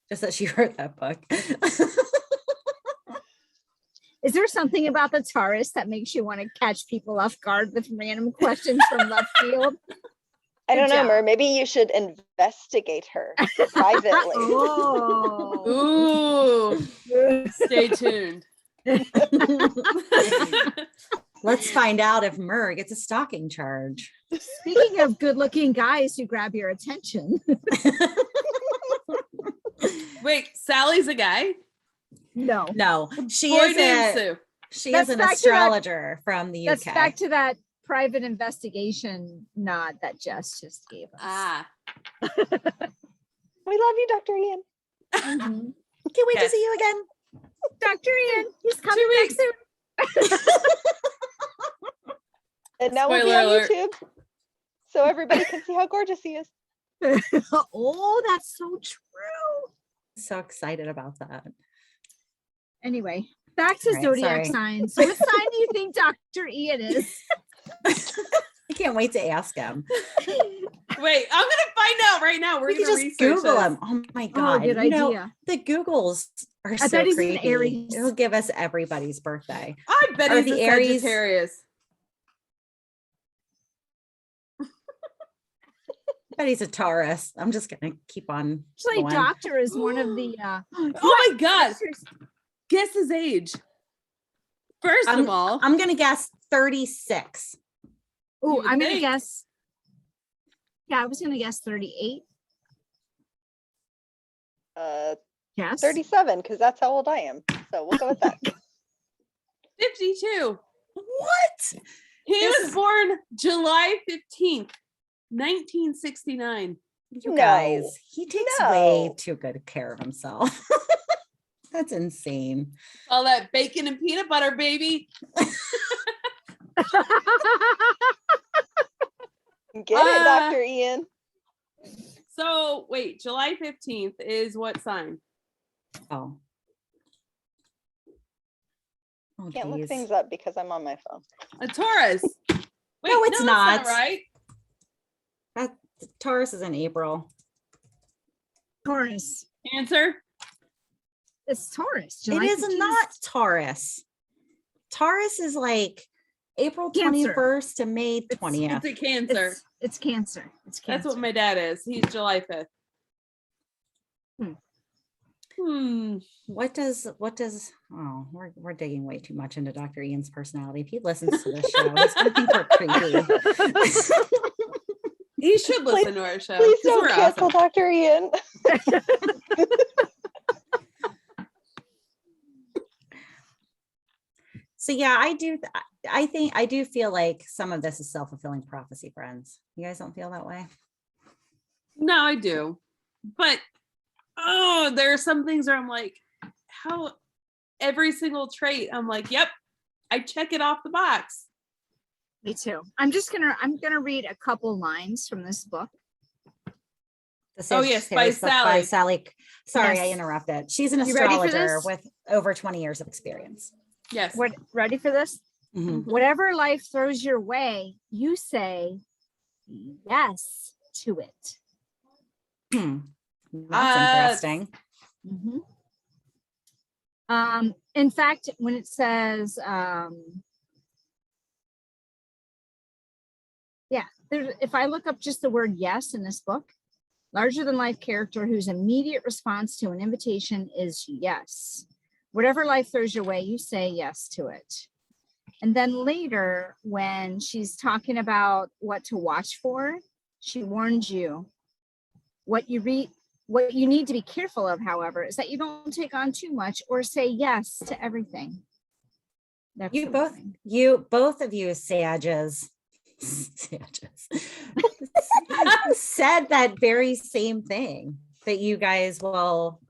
Just that she wrote that book. there something about the Taurus that makes you want to catch people off guard with random questions from left field? I don't know, job. Mer. Maybe you should investigate her privately. Oh. Ooh, stay tuned. Let's find out if Murr gets a stalking charge. Speaking of good-looking guys who grab your attention. Wait, Sally's a guy? No. No, she Boy is named a, Sue. she That's is an back to that- astrologer from the That's UK. back to that private investigation nod that Jess just gave us. Ah, We love you, Dr. Ian. Mhm. Can't wait Okay. to see you again. Dr. Ian, he's coming 2 back weeks. soon. And now we'll be Spoiler on alert. YouTube so everybody can see how gorgeous he is. Oh, that's so true. So excited about that. Anyway, back to Right, zodiac sorry. signs. What sign do you think Dr. Ian is? I can't wait to ask him. wait, I'm gonna find out right now. We're We can gonna just research Google this. him. Oh my God. Oh, good You know, idea. the Googles are I so bet he's an creepy. Aries. It'll give us everybody's birthday. I bet Are he's the a Aries- Sagittarius. But he's a Taurus. I'm just gonna keep on Actually, going. doctor is one of the Oh my God! Guess his age. First of all, I'm gonna guess 36. Oh, would I'm gonna think. guess. Yeah, I was gonna guess 38. Yes. 37, because that's how old I am. So we'll go with that. 52. What? He This was is- born July 15th, 1969. You No. guys, he takes way No. too good care of himself. That's insane. All that bacon and peanut butter, baby. Get it, Dr. Ian. So wait, July 15th is what sign? Oh. Oh, Can't look geez. things up because I'm on my phone. A Taurus. Wait, No, it's that's not. right. That Taurus is in April. Taurus. Cancer. It's Taurus. It July is 15th. not Taurus. Taurus is like April Cancer. 21st to May 20th. It's a Cancer. It's Cancer. It's Cancer. That's what my dad is. He's July 5th. What does oh, we're digging way too much into Dr. Ian's personality. If he listens to this show, he's gonna think we're creepy. He should listen to our show. Please 'cause don't we're cancel awesome. Dr. Ian. So yeah, I do feel like some of this is self-fulfilling prophecy, friends. You guys don't feel that way? No, I do. But oh, there are some things where I'm like, how every single trait, I'm like, yep, I check it off the box. Me too. I'm gonna read a couple lines from this book. The Oh, yes, by Sagittarius book by Sally. Sally. Sorry, Yes. I interrupted. She's an You ready for astrologer this? with over 20 years of experience. Yes. What, ready for this? Mhm. Whatever life throws your way, you say yes to it. That's interesting. Mhm. In fact, when it says, if I look up just the word yes in this book, larger than life character whose immediate response to an invitation is yes. Whatever life throws your way, you say yes to it. And then later, when she's talking about what to watch for, she warns you what you need to be careful of, however, is that you don't take on too much or say yes to everything. That's You the both, warning. both of you Sages said that very same thing, that you guys will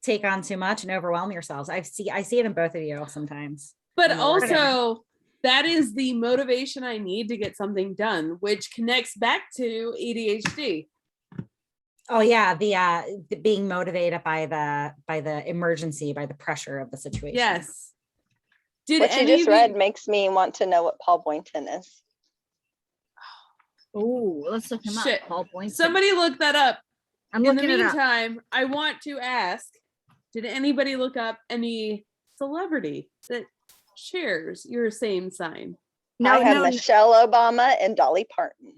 take on too much and overwhelm yourselves. I see it in both of you sometimes. But in the wording. also, that is the motivation I need to get something done, which connects back to ADHD. Oh yeah, the being motivated by the emergency, by the pressure of the situation. Yes. Did What you any just of read makes me want to know what Paul Boynton is. Oh, let's look him Shit. up. Paul Boynton. Somebody look that up. I'm In the looking it up. meantime, I want to ask, did anybody look up any celebrity that shares your same sign? I have Michelle Obama and Dolly Parton.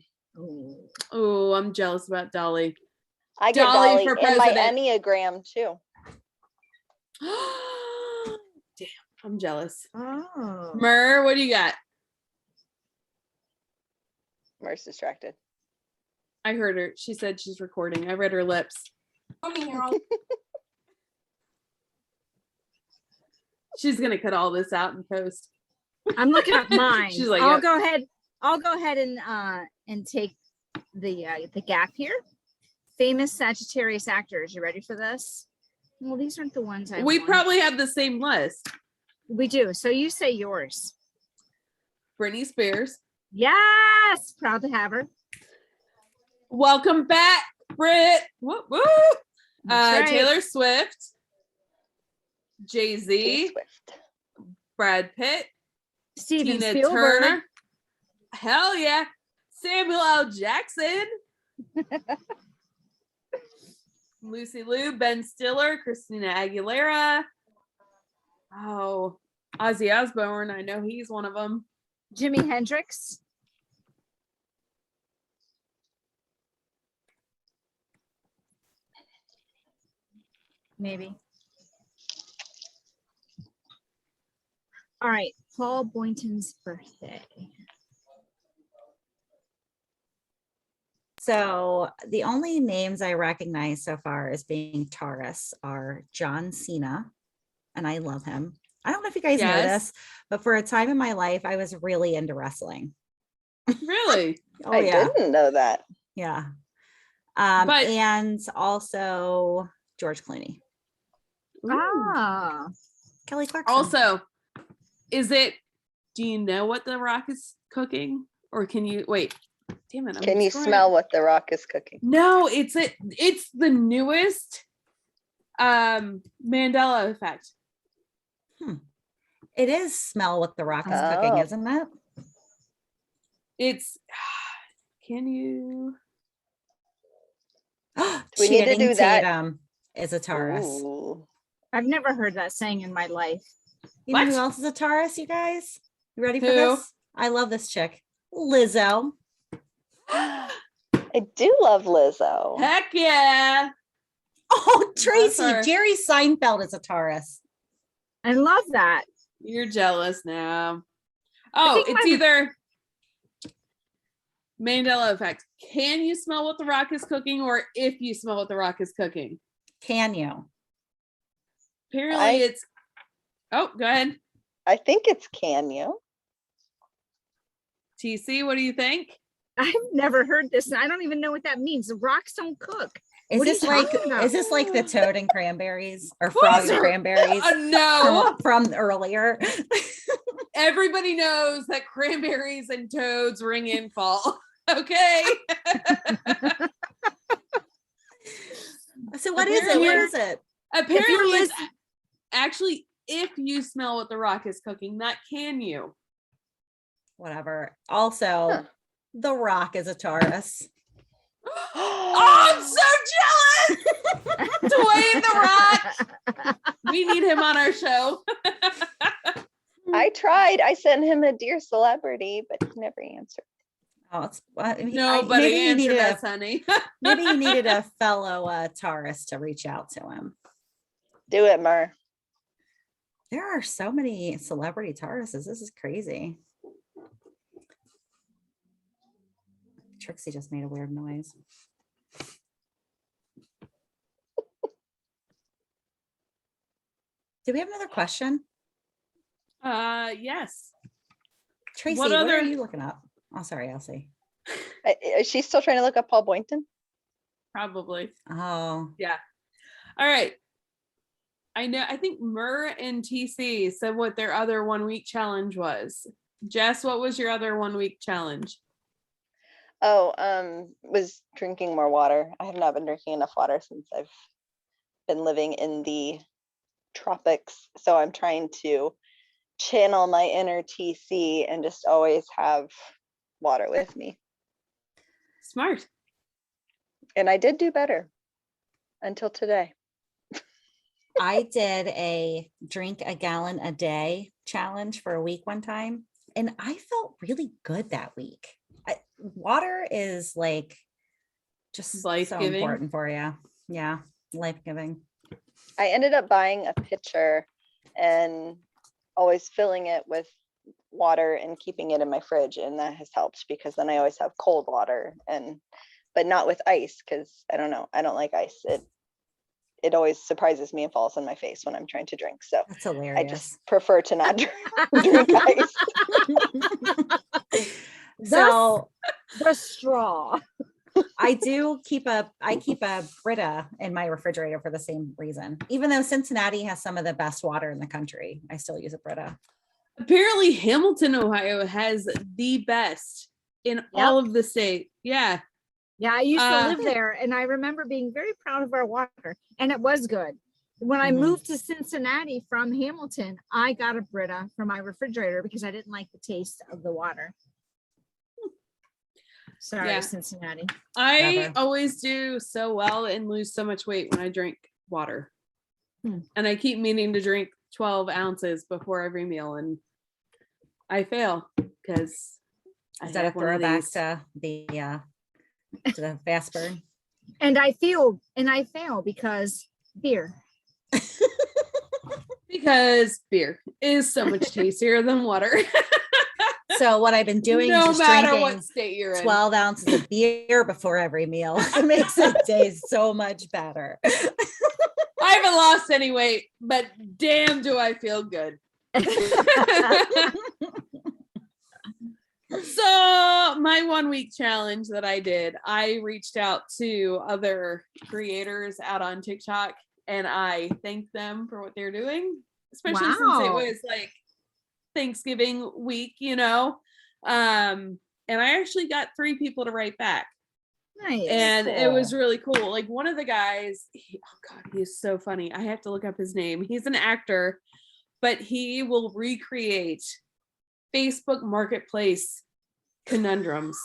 Oh, I'm jealous about Dolly. I get Dolly Dolly for in my president. Enneagram too. Damn, I'm jealous. Oh. Mer, what do you got? Mer's distracted. I heard her. She said she's recording. I read her lips. She's gonna cut all this out and post. I'm looking up mine. She's like, I'll yep. go ahead and take the gap here. Famous Sagittarius actors. You ready for this? Well, these aren't the ones I We want. probably have the same list. We do. So you say yours. Britney Spears. Yes, proud to have her. Welcome back, Brit. Woo woo. That's right. Taylor Swift. Jay-Z. T-Swift. Brad Pitt. Steven Tina Spielberg. Turner. Hell yeah. Samuel L. Jackson. Lucy Liu, Ben Stiller, Christina Aguilera. Oh, Ozzy Osbourne. I know he's one of them. Jimi Hendrix. Maybe. All right, Paul Boynton's birthday. So the only names I recognize so far as being Taurus are John Cena, and I love him. I don't know if you guys know this, but for a time in my life, I was really into wrestling. Really? Oh, I yeah. didn't know that. Yeah. But- and also George Clooney. Ah, Kelly Clarkson. Also, do you know what The Rock is cooking? Or can you, wait, damn it. Can you smell what The Rock is cooking? No, it's the newest Mandela effect. It is smell what The Rock is cooking, isn't it? It's, can you? We need to Channing do that. Tatum is a Taurus. Ooh. I've never heard that saying in my life. You know What? who else is a Taurus, you guys? You ready for Who? this? I love this chick. Lizzo. I do love Lizzo. Heck yeah. Oh, Tracy, her. Jerry Seinfeld is a Taurus. I love that. You're jealous now. I Oh, think it's either Mandela effect. Can you smell what The Rock is cooking, or if you smell what The Rock is cooking? Can you? Apparently it's, oh, go ahead. I think it's can you. TC, what do you think? I've never heard this, and I don't even know what that means. The rocks don't cook. Is What are this you like talking about? is this like the toad and cranberries or frog and cranberries No. from earlier? Everybody knows that cranberries and toads ring in fall. Okay. So what is it? What is it? Apparently, it's actually if you smell what the rock is cooking, not can you. Whatever. Also, the Rock is a Taurus. Oh, I'm so jealous. Dwayne the Rock. We need him on our show. I tried. I sent him a dear celebrity, but he never answered. Oh, it's Nobody answered us, honey. maybe you needed a fellow Taurus to reach out to him. Do it, Mer. There are so many celebrity Tauruses. This is crazy. Trixie just made a weird noise. Do we have another question? Yes. Tracy, what are you looking up? Oh, sorry, Elsie. Is she still trying to look up Paul Boynton? Probably. Oh. Yeah. All right. I think Mur and TC said what their other 1 week challenge was. Jess, what was your other 1 week challenge? Oh, was drinking more water. I have not been drinking enough water since I've been living in the tropics. So I'm trying to channel my inner TC and just always have water with me. Smart. And I did do better until today. I did a drink a gallon a day challenge for a week one time, and I felt really good that week. Water is like just so important for you. Yeah, life-giving. I ended up buying a pitcher and always filling it with water and keeping it in my fridge, and that has helped because then I always have cold water, but not with ice, because I don't know, I don't like ice. It always surprises me and falls on my face when I'm trying to drink. So that's hilarious. I just prefer to not drink ice. So the straw. I keep a Brita in my refrigerator for the same reason. Even though Cincinnati has some of the best water in the country, I still use a Brita. Apparently Hamilton, Ohio has the best in all of the state. Yeah. Yeah, I used to live there, and I remember being very proud of our water, and it was good. When I moved to Cincinnati from Hamilton, I got a Brita for my refrigerator because I didn't like the taste of the water. Sorry, Cincinnati. I always do so well and lose so much weight when I drink water. And I keep meaning to drink 12 ounces before every meal, and I fail because is that a throwback to the fast burn? And I fail because beer. Because beer is so much tastier than water. So what I've been doing no is just matter drinking what state you're 12 ounces of beer before every meal. It makes the day so much better. I haven't lost any weight, but damn, do I feel good. So my 1 week challenge that I did, I reached out to other creators out on TikTok and I thanked them for what they're doing, especially since it was like Thanksgiving week, and I actually got 3 people to write back. Nice. And it was really cool. Like one of the guys, he's so funny. I have to look up his name. He's an actor, but he will recreate Facebook Marketplace conundrums.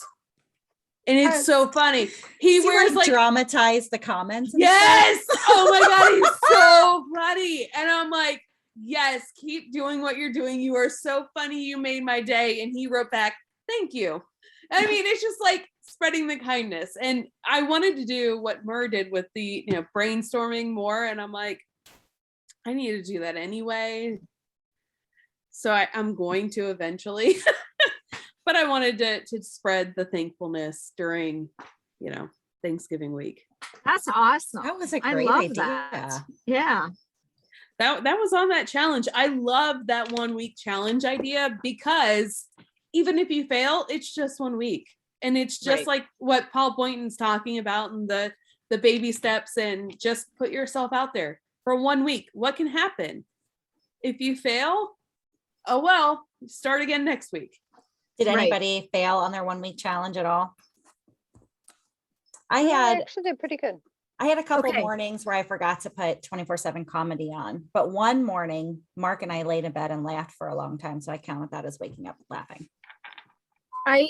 And it's so funny. He wears like dramatize the comments. Yes. Oh my God. He's so funny. And I'm like, yes, keep doing what you're doing. You are so funny. You made my day. And he wrote back, thank you. I mean, it's just like spreading the kindness. And I wanted to do what Mur did with the, brainstorming more. And I'm like, I need to do that anyway. So I'm going to eventually, but I wanted to spread the thankfulness during, Thanksgiving week. That's awesome. That was a great idea. That. Yeah. That was on that challenge. I love that 1 week challenge idea because even if you fail, it's just 1 week. And it's just like what Paul Boynton's talking about in the the baby steps and just put yourself out there for 1 week. What can happen? If you fail, oh well, start again next week. Did Right. anybody fail on their 1 week challenge at all? I actually did pretty good. I had a couple Okay. mornings where I forgot to put 24/7 comedy on, but one morning Mark and I laid in bed and laughed for a long time. So I counted that as waking up laughing. I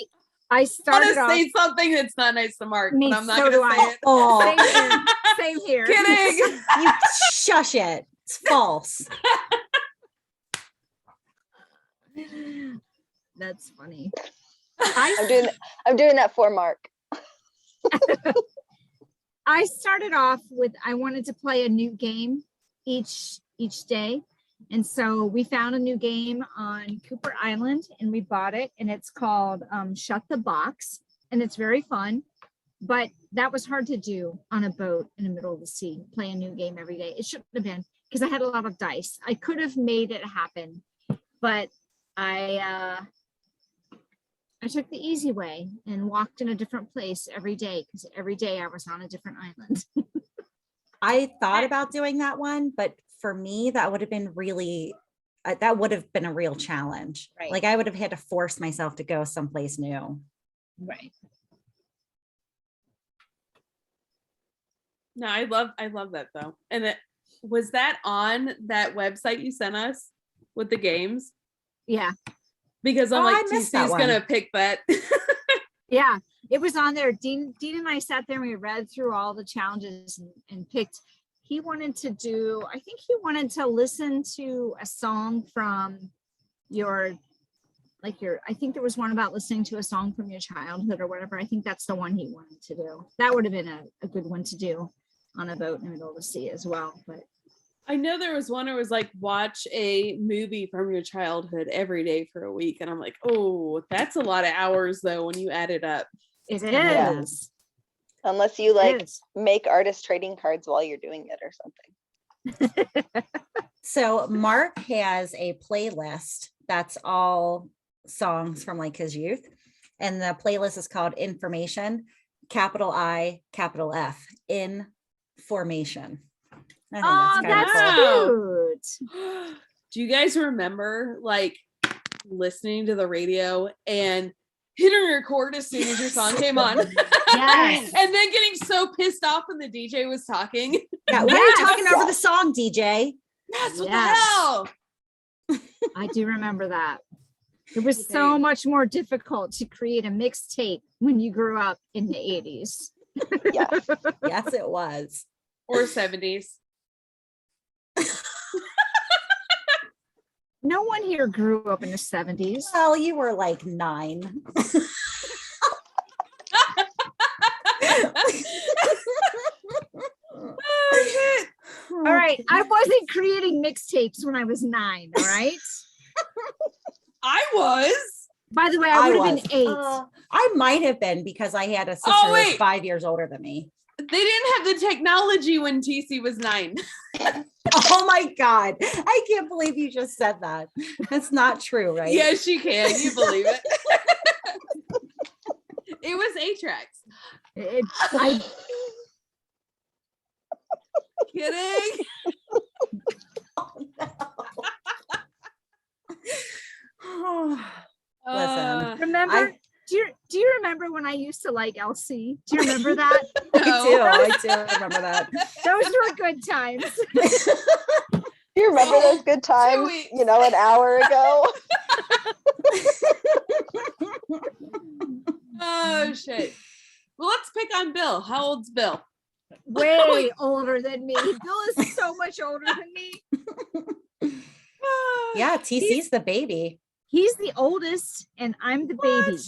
I'm started gonna off. say something that's not nice to Mark, Me, but I'm not so do gonna say I. it. Oh, Same here. Kidding. you shush it. It's false. That's funny. I'm doing that for Mark. I started off with, I wanted to play a new game each day. And so we found a new game on Cooper Island and we bought it, and it's called Shut the Box, and it's very fun. But that was hard to do on a boat in the middle of the sea, play a new game every day. It shouldn't have been, because I had a lot of dice. I could have made it happen, but I took the easy way and walked in a different place every day, because every day I was on a different island. I thought about doing that one, but for me, that would have been really, that would have been a real challenge. Right. Like I would have had to force myself to go someplace new. Right. No, I love that though. And was that on that website you sent us with the games? Yeah. Because I'm Oh, I like, missed that TC's one. gonna pick that. Yeah, it was on there. Dean and I sat there and we read through all the challenges and picked. He wanted to do, I think he wanted to listen to a song from I think there was one about listening to a song from your childhood or whatever. I think that's the one he wanted to do. That would have been a good one to do on a boat in the middle of the sea as well. But I know there was one where it was like, watch a movie from your childhood every day for a week. And I'm like, oh, that's a lot of hours though when you add it up. it Yeah. is. Unless you It like is. make artist trading cards while you're doing it or something. So Mark has a playlist that's all songs from like his youth. And the playlist is called Information, capital I, capital F, in formation. I think Oh, kinda that's cool. cute. Do you guys remember like listening to the radio and hitting record as soon as your song came on? Yes. And then getting so pissed off when the DJ was talking. Yeah, we were Yes. talking over the song, DJ. Yes, what Yes. the hell? I do remember that. It was so much more difficult to create a mixtape when you grew up in the 80s. Yes. Yes, it was. Or 70s. No one here grew up in the 70s. Well, you were like 9. All right. I wasn't creating mixtapes when I was 9. All right. I was. By the way, I would have was. been 8. I might have been because I had a sister Oh, who was wait. 5 years older than me. They didn't have the technology when TC was 9. Oh my God. I can't believe you just said that. That's not true, right? Yes, you can. You believe it. It was 8-tracks. I Kidding. Listen, remember. Do you remember when I used to like LC? Do you remember that? I do remember that. Those were good times. You remember those good times, weeks. you know, an hour ago? Oh shit. Well, let's pick on Bill. How old's Bill? Way older than me. Bill is so much older than me. Yeah, TC's the baby. He's the oldest and I'm the baby. What?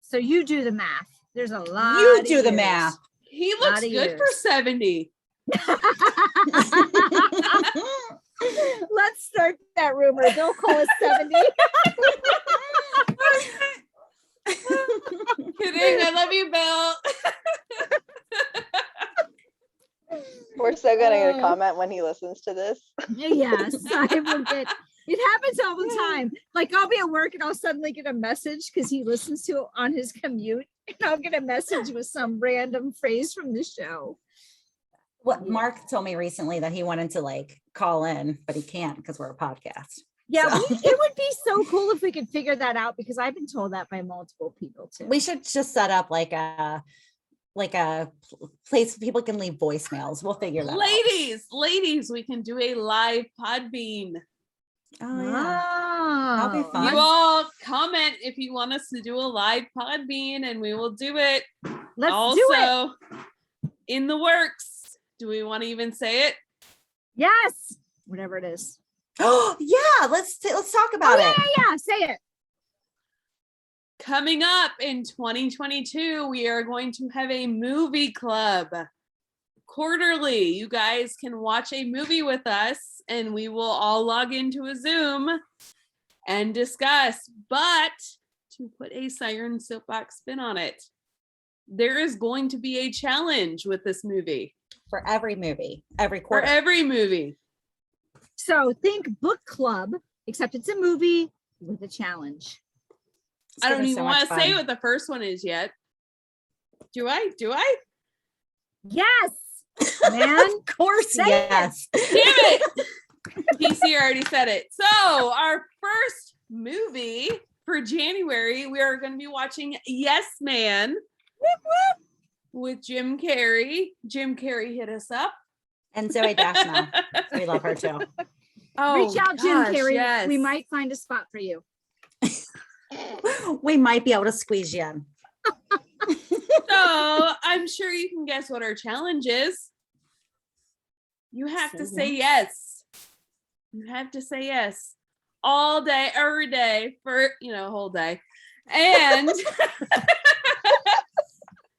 So you do the math. There's a lot. You of do the years. math. He looks Outta good for years. 70. Let's start that rumor. Bill Cole is 70. Kidding. I love you, Bill. We're so gonna get a comment when he listens to this. Yes, I will get. It happens all the time. Like I'll be at work and I'll suddenly get a message because he listens to it on his commute, And I'll get a message with some random phrase from the show. What Mark told me recently that he wanted to like call in, but he can't because we're a podcast. Yeah, So. it would be so cool if we could figure that out, because I've been told that by multiple people too. We should just set up like a place people can leave voicemails. We'll figure that out. Ladies, we can do a live Podbean. Oh yeah. That'll be fun. You all comment if you want us to do a live Podbean, and we will do it. Let's also, do it. In the works. Do we want to even say it? Yes. Whatever it is. Oh yeah, let's talk about it. Yeah, say it. Coming up in 2022, we are going to have a movie club. Quarterly, you guys can watch a movie with us, and we will all log into a Zoom and discuss. But to put a Siren Soapbox spin on it, there is going to be a challenge with this movie. For every movie, every quarter. For every movie. So think book club, except it's a movie with a challenge. I don't even want to say what the first one is yet. Do I? Yes, man. Of course, yes. Damn it. PC already said it. So our first movie for January, we are going to be watching Yes Man with Jim Carrey. Jim Carrey hit us up. And Zoe Deschanel. We love her too. Oh, reach out, Jim Carrey. Yes. We might find a spot for you. We might be able to squeeze you in. So I'm sure you can guess what our challenge is. You have to say yes. You have to say yes all day, every day for, a whole day. And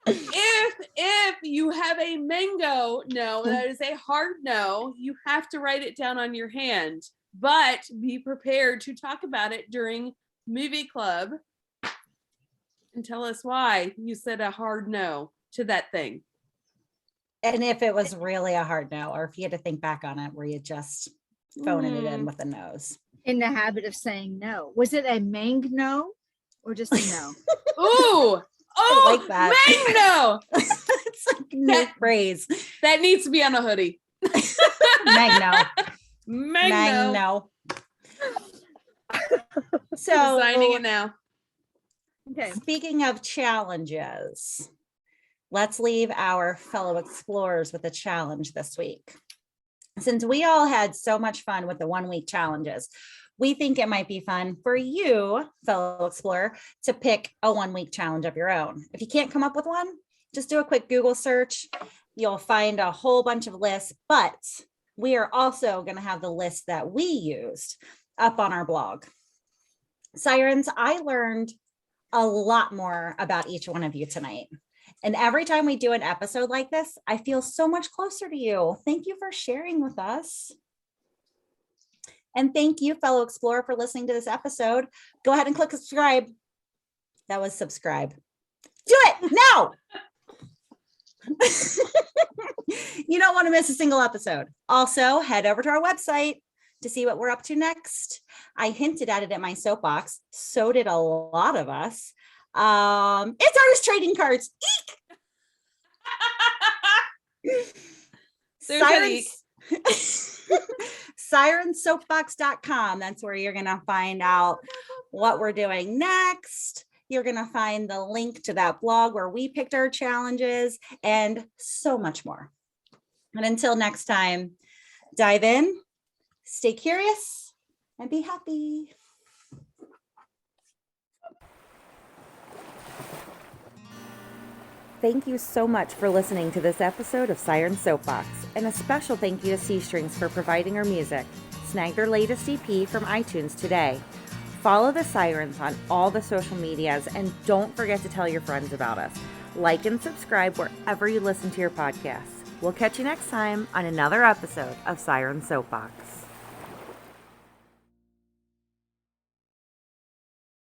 if you have a mango no, that is a hard no, you have to write it down on your hand, but be prepared to talk about it during movie club and tell us why you said a hard no to that thing. And if it was really a hard no, or if you had to think back on it, were you just phoning it in with a nose? In the habit of saying no. Was it a mang no or just a no? Ooh, I like that. Mango. It's like a new phrase. That needs to be on a hoodie. Magno. Mango. So Designing it now. Okay. Speaking of challenges, let's leave our fellow explorers with a challenge this week. Since we all had so much fun with the 1 week challenges, we think it might be fun for you, fellow explorer, to pick a 1 week challenge of your own. If you can't come up with one, just do a quick Google search. You'll find a whole bunch of lists, but we are also going to have the list that we used up on our blog. Sirens, I learned a lot more about each one of you tonight. And every time we do an episode like this, I feel so much closer to you. Thank you for sharing with us. And thank you, fellow explorer, for listening to this episode. Go ahead and click subscribe. That was subscribe. Do it now. You don't want to miss a single episode. Also, head over to our website to see what we're up to next. I hinted at it at my soapbox. So did a lot of us. It's artist trading cards. Eek! Sirensoapbox.com. That's where you're going to find out what we're doing next. You're going to find the link to that blog where we picked our challenges and so much more. And until next time, dive in, stay curious, and be happy. Thank you so much for listening to this episode of Siren Soapbox, and a special thank you to C Strings for providing our music. Snag their latest EP from iTunes today. Follow the Sirens on all the social medias, and don't forget to tell your friends about us. Like and subscribe wherever you listen to your podcasts. We'll catch you next time on another episode of Siren Soapbox.